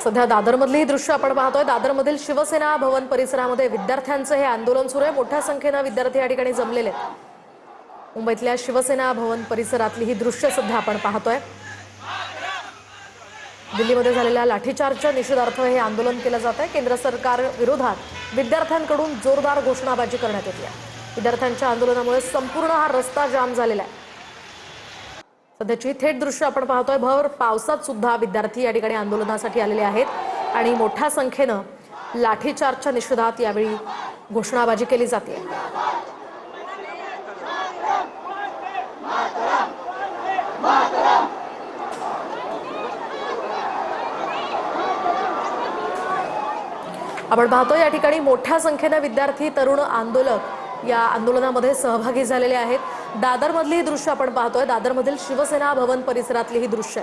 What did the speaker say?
सध्या दादरमधली ही दृश्य आपण पाहतोय। दादरमधील शिवसेना भवन परिसरामध्ये विद्यार्थ्यांचं हे आंदोलन सुरू आहे। मोठ्या संख्येने विद्यार्थी या ठिकाणी जमलेले आहेत। मुंबईतल्या शिवसेना भवन परिसरातली ही दृश्य सध्या आपण पाहतोय। दिल्लीमध्ये झालेल्या लाठीचार्जच्या निषेधार्थ हे आंदोलन केलं जात आहे। केंद्र सरकार विरोधात विद्यार्थ्यांकडून जोरदार घोषणाबाजी करण्यात येते आहे। विद्यार्थ्यांच्या आंदोलनामुळे संपूर्ण हा रस्ता जाम झालेला आहे। सध्याची थेट दृश्य आपण पाहतोय। भर पावसात सुद्धा विद्यार्थी या ठिकाणी आंदोलनासाठी आलेले आहेत आणि मोठ्या संख्येने लाठीचार्जच्या निषेधात यावेळी घोषणाबाजी केली जाते। आपण पाहतोय या ठिकाणी मोठ्या संख्येने विद्यार्थी तरुण आंदोलक या आंदोलनामध्ये सहभागी झालेले आहेत। दादरमधली ही दृश्य आपण पाहतोय। दादरमधील शिवसेना भवन परिसरातली ही दृश्य